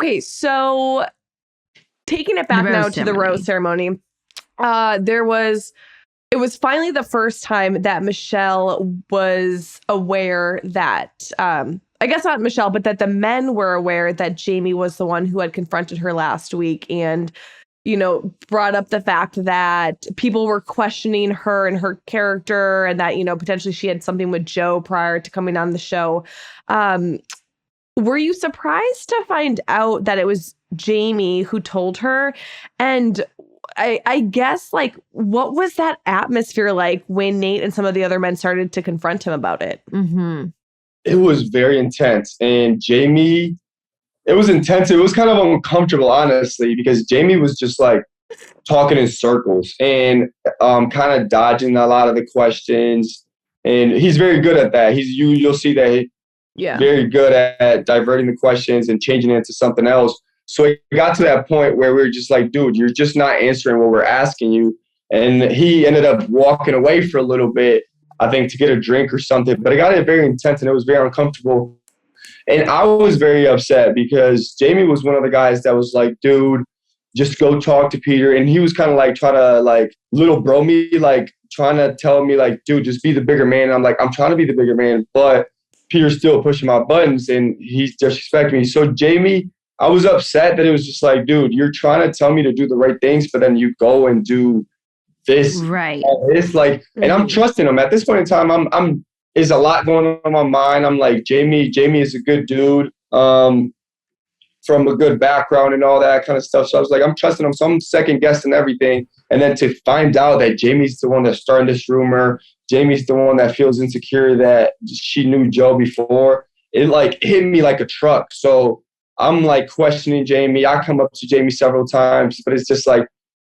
Okay, so taking it back now to the rose ceremony, it was finally the first time that Michelle was aware that, I guess not Michelle, but that the men were aware that Jamie was the one who had confronted her last week and, brought up the fact that people were questioning her and her character and that, potentially she had something with Joe prior to coming on the show. Were you surprised to find out that it was Jamie who told her? And I guess, what was that atmosphere like when Nate and some of the other men started to confront him about it? Mm-hmm. It was very intense. And Jamie, it was intense. It was kind of uncomfortable, honestly, because Jamie was just talking in circles and kind of dodging a lot of the questions. And he's very good at that. You'll see that very good at diverting the questions and changing it into something else. So it got to that point where we were just like, dude, you're just not answering what we're asking you. And he ended up walking away for a little bit, I think, to get a drink or something. But it got very intense and it was very uncomfortable. And I was very upset because Jamie was one of the guys that was like, dude, just go talk to Peter. And he was kind of trying to little bro me, trying to tell me dude, just be the bigger man. And I'm like, I'm trying to be the bigger man, but Peter's still pushing my buttons and he's disrespecting me. So Jamie, I was upset that it was just dude, you're trying to tell me to do the right things, but then you go and do this. Right. This and I'm trusting him. At this point in time, there's a lot going on in my mind. I'm like, Jamie is a good dude, from a good background and all that kind of stuff. So I was like, I'm trusting him. So I'm second guessing everything. And then to find out that Jamie's the one that's starting this rumor, Jamie's the one that feels insecure that she knew Joe before, it hit me like a truck. So I'm questioning Jamie. I come up to Jamie several times, but it's just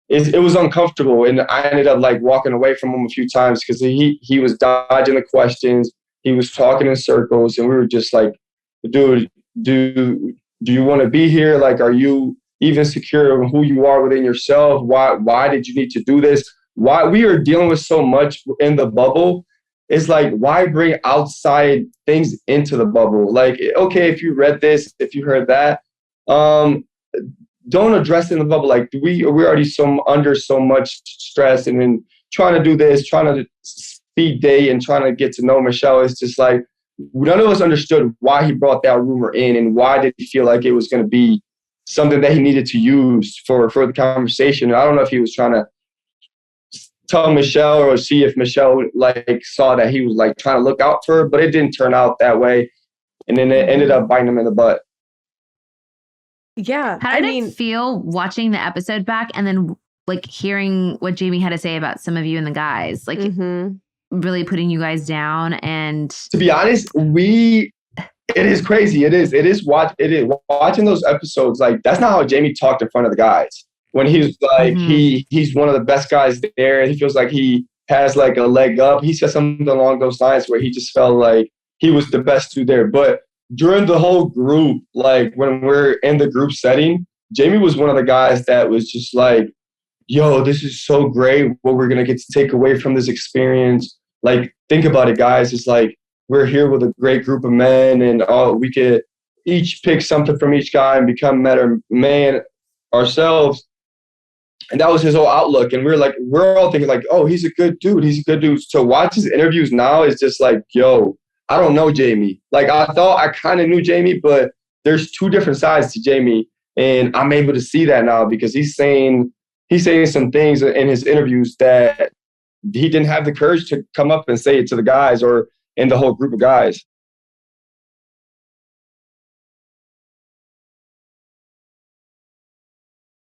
it was uncomfortable. And I ended up walking away from him a few times because he was dodging the questions. He was talking in circles and we were just dude, do you want to be here? Are you even secure in who you are within yourself? Why did you need to do this? Why we are dealing with so much in the bubble? It's why bring outside things into the bubble? Okay, if you read this, if you heard that, don't address it in the bubble. We're already under so much stress and then trying to do this, trying to speed date and trying to get to know Michelle. It's just none of us understood why he brought that rumor in and why did he feel like it was going to be something that he needed to use for the conversation. And I don't know if he was trying to tell Michelle or see if Michelle saw that he was trying to look out for her, but it didn't turn out that way. And then it ended up biting him in the butt. Yeah. How did it feel watching the episode back and then hearing what Jamie had to say about some of you and the guys, really putting you guys down? And to be honest, it is crazy. It is watching those episodes. That's not how Jamie talked in front of the guys. When he's he's one of the best guys there, and he feels like he has a leg up. He said something along those lines where he just felt like he was the best dude there. But during the whole group, when we're in the group setting, Jamie was one of the guys that was just yo, this is so great what we're gonna get to take away from this experience. Think about it, guys. It's we're here with a great group of men, and we could each pick something from each guy and become better man ourselves. And that was his whole outlook. And we're all thinking oh, he's a good dude. He's a good dude. So watch his interviews now is just yo, I don't know Jamie. I thought I kind of knew Jamie, but there's two different sides to Jamie. And I'm able to see that now because he's saying some things in his interviews that he didn't have the courage to come up and say it to the guys or in the whole group of guys.